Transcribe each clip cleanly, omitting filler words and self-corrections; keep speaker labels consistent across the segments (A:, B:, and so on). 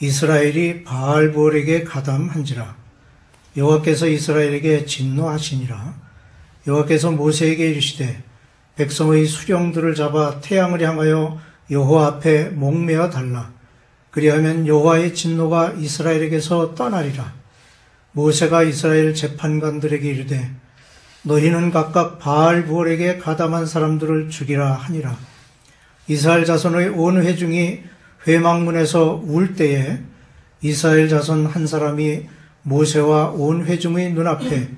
A: 이스라엘이 바알볼에게 가담한지라. 여호와께서 이스라엘에게 진노하시니라. 여호와께서 모세에게 이르시되 백성의 수령들을 잡아 태양을 향하여 여호와 앞에 목매어 달라. 그리하면 여호와의 진노가 이스라엘에게서 떠나리라. 모세가 이스라엘 재판관들에게 이르되 너희는 각각 바알부올에게 가담한 사람들을 죽이라 하니라. 이스라엘 자손의 온 회중이 회막문에서 울 때에 이스라엘 자손 한 사람이 모세와 온 회중의 눈앞에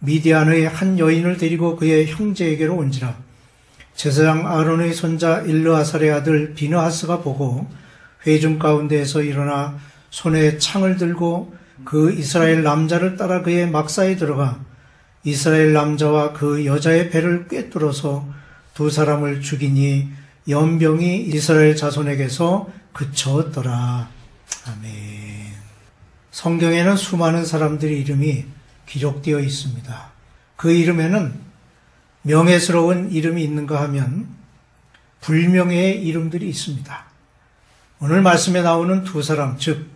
A: 미디안의 한 여인을 데리고 그의 형제에게로 온지라. 제사장 아론의 손자 일르아살의 아들 비느하스가 보고 회중 가운데에서 일어나 손에 창을 들고 그 이스라엘 남자를 따라 그의 막사에 들어가 이스라엘 남자와 그 여자의 배를 꿰뚫어서 두 사람을 죽이니 연병이 이스라엘 자손에게서 그쳤더라. 아멘. 성경에는 수많은 사람들의 이름이 기록되어 있습니다. 그 이름에는 명예스러운 이름이 있는가 하면 불명예의 이름들이 있습니다. 오늘 말씀에 나오는 두 사람, 즉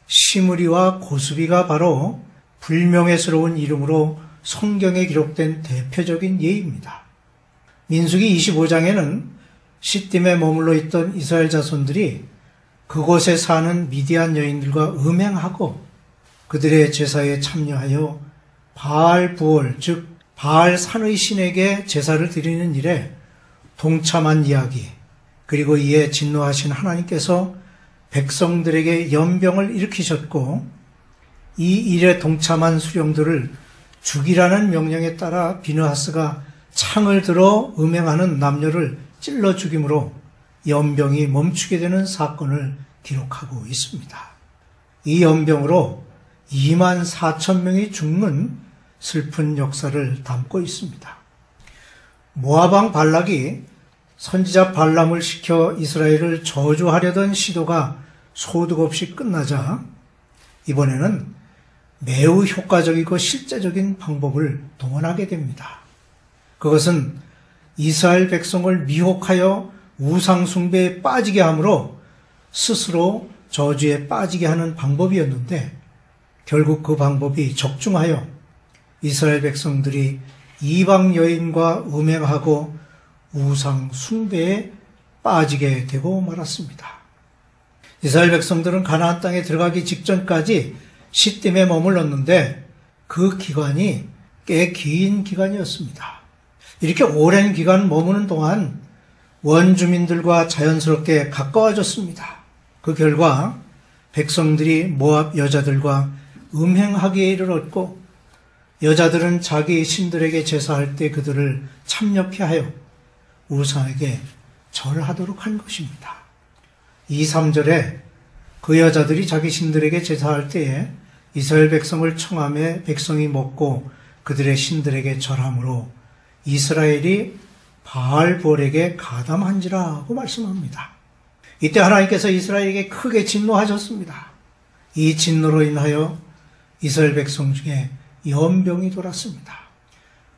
A: 시므리와 고스비가 바로 불명예스러운 이름으로 성경에 기록된 대표적인 예입니다. 민수기 25장에는 시딤에 머물러 있던 이스라엘 자손들이 그곳에 사는 미디안 여인들과 음행하고 그들의 제사에 참여하여 바알 부올, 즉 바알 산의 신에게 제사를 드리는 일에 동참한 이야기, 그리고 이에 진노하신 하나님께서 백성들에게 연병을 일으키셨고 이 일에 동참한 수령들을 죽이라는 명령에 따라 비느하스가 창을 들어 음행하는 남녀를 찔러 죽임으로 연병이 멈추게 되는 사건을 기록하고 있습니다. 이 연병으로 2만 4천 명이 죽는 슬픈 역사를 담고 있습니다. 모압 왕 발락이 선지자 발람을 시켜 이스라엘을 저주하려던 시도가 소득 없이 끝나자 이번에는 매우 효과적이고 실제적인 방법을 동원하게 됩니다. 그것은 이스라엘 백성을 미혹하여 우상 숭배에 빠지게 함으로 스스로 저주에 빠지게 하는 방법이었는데 결국 그 방법이 적중하여 이스라엘 백성들이 이방 여인과 음행하고 우상 숭배에 빠지게 되고 말았습니다. 이스라엘 백성들은 가나안 땅에 들어가기 직전까지 시딤에 머물렀는데 그 기간이 꽤 긴 기간이었습니다. 이렇게 오랜 기간 머무는 동안 원주민들과 자연스럽게 가까워졌습니다. 그 결과 백성들이 모압 여자들과 음행하기에 이르렀고 여자들은 자기 신들에게 제사할 때 그들을 참여케 하여 우상에게 절하도록 한 것입니다. 2, 3절에 그 여자들이 자기 신들에게 제사할 때에 이스라엘 백성을 청함에 백성이 먹고 그들의 신들에게 절함으로 이스라엘이 바알볼에게 가담한지라고 말씀합니다. 이때 하나님께서 이스라엘에게 크게 진노하셨습니다. 이 진노로 인하여 이스라엘 백성 중에 연병이 돌았습니다.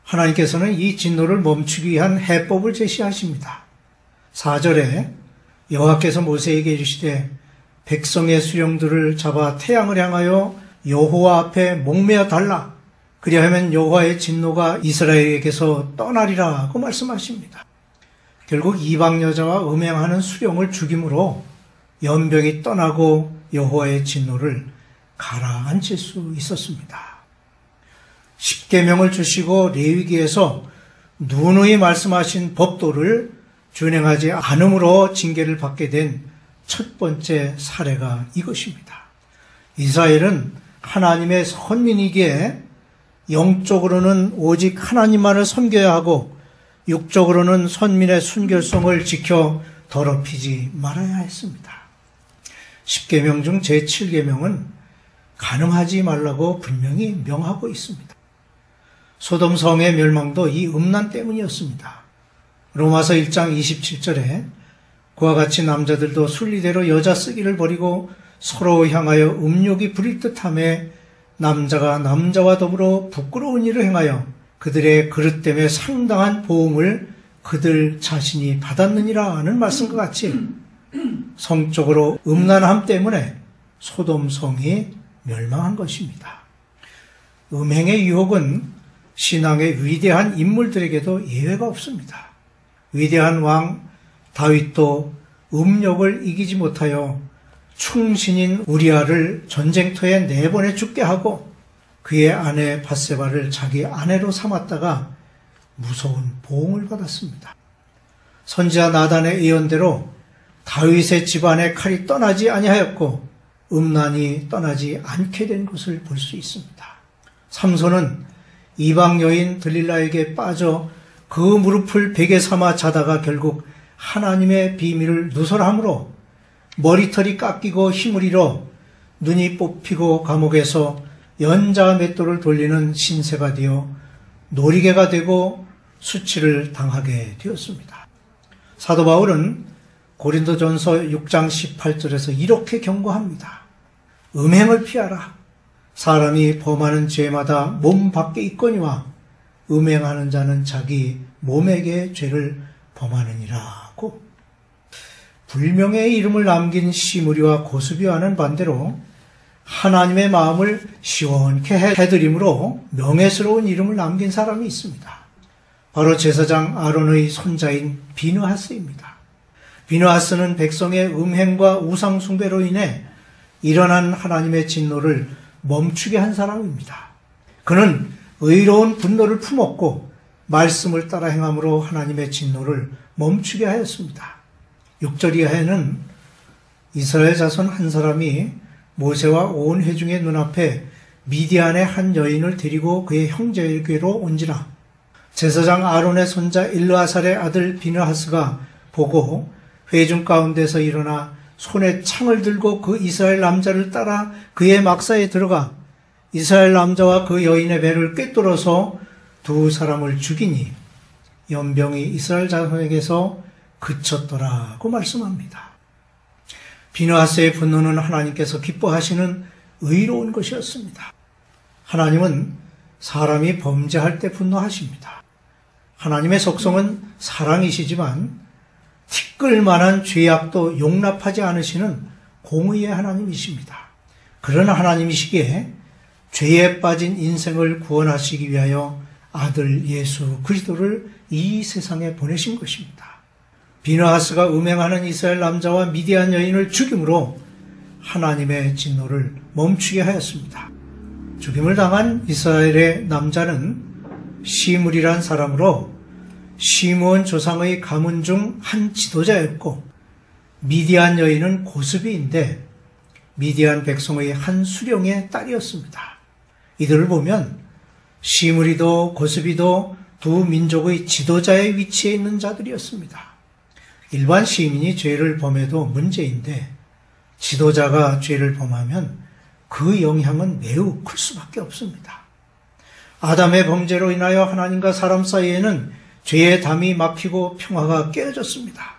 A: 하나님께서는 이 진노를 멈추기 위한 해법을 제시하십니다. 4절에 여호와께서 모세에게 이르시되 백성의 수령들을 잡아 태양을 향하여 여호와 앞에 목매어 달라. 그리하면 여호와의 진노가 이스라엘에게서 떠나리라고 말씀하십니다. 결국 이방 여자와 음행하는 수령을 죽임으로 연병이 떠나고 여호와의 진노를 가라앉힐 수 있었습니다. 십계명을 주시고 레위기에서 누누이 말씀하신 법도를 준행하지 않음으로 징계를 받게 된 첫 번째 사례가 이것입니다. 이스라엘은 하나님의 선민이기에 영적으로는 오직 하나님만을 섬겨야 하고 육적으로는 선민의 순결성을 지켜 더럽히지 말아야 했습니다. 십계명 중 제7계명은 간음하지 말라고 분명히 명하고 있습니다. 소돔 성의 멸망도 이 음란 때문이었습니다. 로마서 1장 27절에 그와 같이 남자들도 순리대로 여자 쓰기를 버리고 서로 향하여 음욕이 부릴 듯하며 남자가 남자와 더불어 부끄러운 일을 행하여 그들의 그릇 때문에 상당한 보응을 그들 자신이 받았느니라 하는 말씀과 같이 성적으로 음란함 때문에 소돔성이 멸망한 것입니다. 음행의 유혹은 신앙의 위대한 인물들에게도 예외가 없습니다. 위대한 왕 다윗도 음욕을 이기지 못하여 충신인 우리아를 전쟁터에 내보내 죽게 하고 그의 아내 밧세바를 자기 아내로 삼았다가 무서운 보응을 받았습니다. 선지자 나단의 예언대로 다윗의 집안의 칼이 떠나지 아니하였고 음란이 떠나지 않게 된 것을 볼 수 있습니다. 삼손은 이방 여인 들릴라에게 빠져 그 무릎을 베개 삼아 자다가 결국 하나님의 비밀을 누설함으로 머리털이 깎이고 힘을 잃어 눈이 뽑히고 감옥에서 연자 맷돌을 돌리는 신세가 되어 놀이개가 되고 수치를 당하게 되었습니다. 사도 바울은 고린도전서 6장 18절에서 이렇게 경고합니다. 음행을 피하라. 사람이 범하는 죄마다 몸 밖에 있거니와 음행하는 자는 자기 몸에게 죄를 범하느니라고. 불명예의 이름을 남긴 시므리와 고스비와는 반대로 하나님의 마음을 시원케 해드림으로 명예스러운 이름을 남긴 사람이 있습니다. 바로 제사장 아론의 손자인 비느하스입니다. 비느하스는 백성의 음행과 우상 숭배로 인해 일어난 하나님의 진노를 멈추게 한 사람입니다. 그는 의로운 분노를 품었고 말씀을 따라 행함으로 하나님의 진노를 멈추게 하였습니다. 6절 이하에는 이스라엘 자손 한 사람이 모세와 온 회중의 눈앞에 미디안의 한 여인을 데리고 그의 형제에게로 온지라. 제사장 아론의 손자 일르아살의 아들 비느하스가 보고 회중 가운데서 일어나 손에 창을 들고 그 이스라엘 남자를 따라 그의 막사에 들어가 이스라엘 남자와 그 여인의 배를 꿰뚫어서 두 사람을 죽이니 연병이 이스라엘 자손에게서 그쳤더라고 말씀합니다. 비느하스의 분노는 하나님께서 기뻐하시는 의로운 것이었습니다. 하나님은 사람이 범죄할 때 분노하십니다. 하나님의 속성은 사랑이시지만 티끌만한 죄악도 용납하지 않으시는 공의의 하나님이십니다. 그런 하나님이시기에 죄에 빠진 인생을 구원하시기 위하여 아들 예수 그리스도를 이 세상에 보내신 것입니다. 비느하스가 음행하는 이스라엘 남자와 미디안 여인을 죽임으로 하나님의 진노를 멈추게 하였습니다. 죽임을 당한 이스라엘의 남자는 시므리란 사람으로 시므온 조상의 가문 중 한 지도자였고 미디안 여인은 고스비인데 미디안 백성의 한 수령의 딸이었습니다. 이들을 보면 시므리도 고스비도 두 민족의 지도자의 위치에 있는 자들이었습니다. 일반 시민이 죄를 범해도 문제인데 지도자가 죄를 범하면 그 영향은 매우 클 수밖에 없습니다. 아담의 범죄로 인하여 하나님과 사람 사이에는 죄의 담이 막히고 평화가 깨어졌습니다.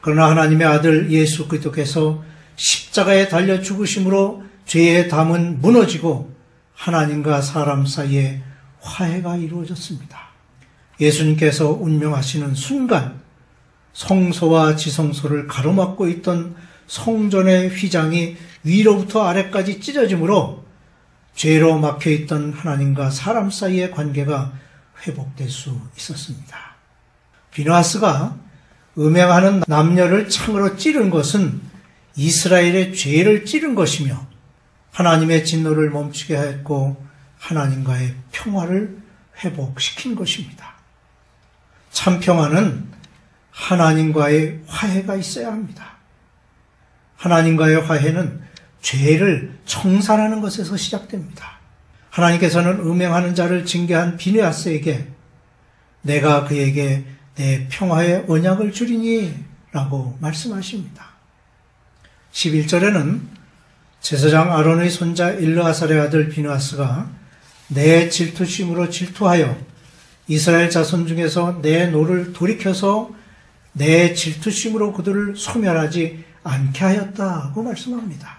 A: 그러나 하나님의 아들 예수 그리스도께서 십자가에 달려 죽으심으로 죄의 담은 무너지고 하나님과 사람 사이에 화해가 이루어졌습니다. 예수님께서 운명하시는 순간 성소와 지성소를 가로막고 있던 성전의 휘장이 위로부터 아래까지 찢어지므로 죄로 막혀있던 하나님과 사람 사이의 관계가 회복될 수 있었습니다. 비느하스가 음행하는 남녀를 창으로 찌른 것은 이스라엘의 죄를 찌른 것이며 하나님의 진노를 멈추게 하였고 하나님과의 평화를 회복시킨 것입니다. 참 평화는 하나님과의 화해가 있어야 합니다. 하나님과의 화해는 죄를 청산하는 것에서 시작됩니다. 하나님께서는 음행하는 자를 징계한 비느하스에게 내가 그에게 내 평화의 언약을 주리니 라고 말씀하십니다. 11절에는 제사장 아론의 손자 일르아살의 아들 비느하스가 내 질투심으로 질투하여 이스라엘 자손 중에서 내 노를 돌이켜서 내 질투심으로 그들을 소멸하지 않게 하였다고 말씀합니다.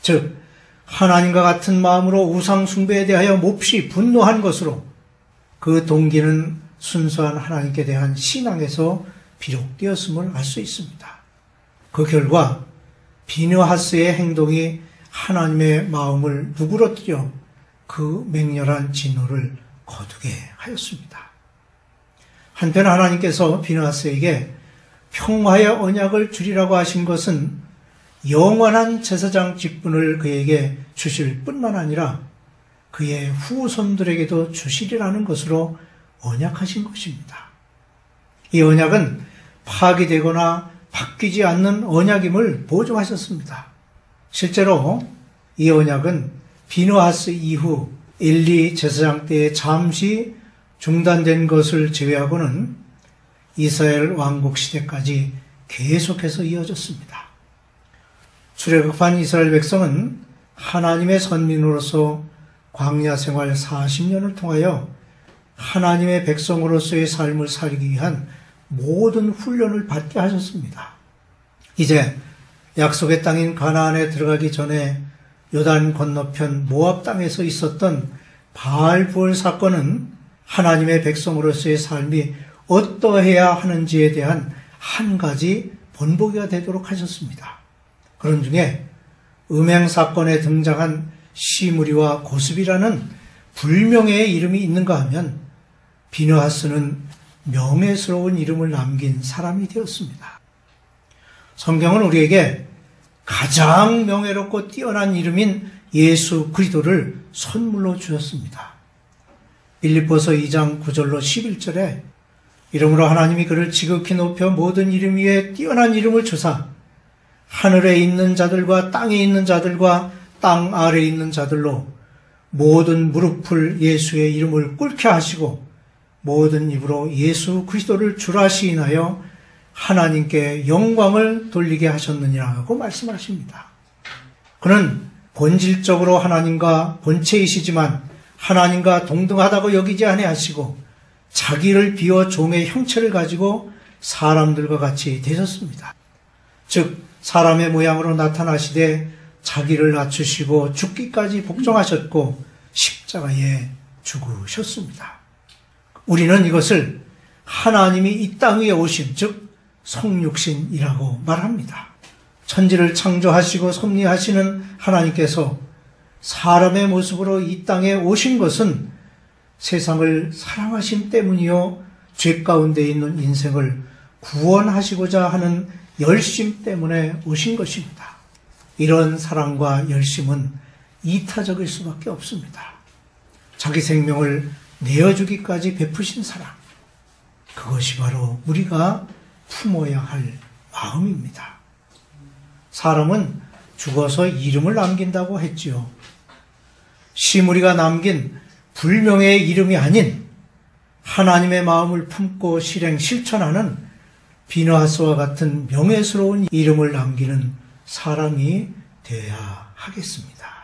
A: 즉 하나님과 같은 마음으로 우상 숭배에 대하여 몹시 분노한 것으로 그 동기는 순수한 하나님께 대한 신앙에서 비롯되었음을 알 수 있습니다. 그 결과 비느하스의 행동이 하나님의 마음을 누그러뜨려 그 맹렬한 진노를 거두게 하였습니다. 한편 하나님께서 비느하스에게 평화의 언약을 주리라고 하신 것은 영원한 제사장 직분을 그에게 주실 뿐만 아니라 그의 후손들에게도 주시리라는 것으로 언약하신 것입니다. 이 언약은 파기되거나 바뀌지 않는 언약임을 보증하셨습니다. 실제로 이 언약은 비느하스 이후 엘리 제사장 때에 잠시 중단된 것을 제외하고는 이스라엘 왕국 시대까지 계속해서 이어졌습니다. 출애굽한 이스라엘 백성은 하나님의 선민으로서 광야 생활 40년을 통하여 하나님의 백성으로서의 삶을 살기 위한 모든 훈련을 받게 하셨습니다. 이제 약속의 땅인 가나안에 들어가기 전에 요단 건너편 모압 땅에서 있었던 바알부올 사건은 하나님의 백성으로서의 삶이 어떠해야 하는지에 대한 한 가지 본보기가 되도록 하셨습니다. 그런 중에 음행 사건에 등장한 시므리와 고습이라는 불명예의 이름이 있는가 하면 비느하스는 명예스러운 이름을 남긴 사람이 되었습니다. 성경은 우리에게 가장 명예롭고 뛰어난 이름인 예수 그리스도를 선물로 주셨습니다. 빌립보서 2장 9절로 11절에 이러므로 하나님이 그를 지극히 높여 모든 이름 위에 뛰어난 이름을 주사 하늘에 있는 자들과 땅에 있는 자들과 땅 아래에 있는 자들로 모든 무릎을 예수의 이름을 꿇게 하시고 모든 입으로 예수 그리스도를 주라 시인하여 하나님께 영광을 돌리게 하셨느니라고 말씀하십니다. 그는 본질적으로 하나님과 본체이시지만 하나님과 동등하다고 여기지 아니하시고 자기를 비워 종의 형체를 가지고 사람들과 같이 되셨습니다. 즉 사람의 모양으로 나타나시되 자기를 낮추시고 죽기까지 복종하셨고 십자가에 죽으셨습니다. 우리는 이것을 하나님이 이 땅 위에 오심, 즉 성육신이라고 말합니다. 천지를 창조하시고 섭리하시는 하나님께서 사람의 모습으로 이 땅에 오신 것은 세상을 사랑하심 때문이요 죄 가운데 있는 인생을 구원하시고자 하는 열심 때문에 오신 것입니다. 이런 사랑과 열심은 이타적일 수밖에 없습니다. 자기 생명을 내어주기까지 베푸신 사랑, 그것이 바로 우리가 품어야 할 마음입니다. 사람은 죽어서 이름을 남긴다고 했지요. 시므리가 남긴 불명예의 이름이 아닌 하나님의 마음을 품고 실행 실천하는 비느하스와 같은 명예스러운 이름을 남기는 사람이 되어야 하겠습니다.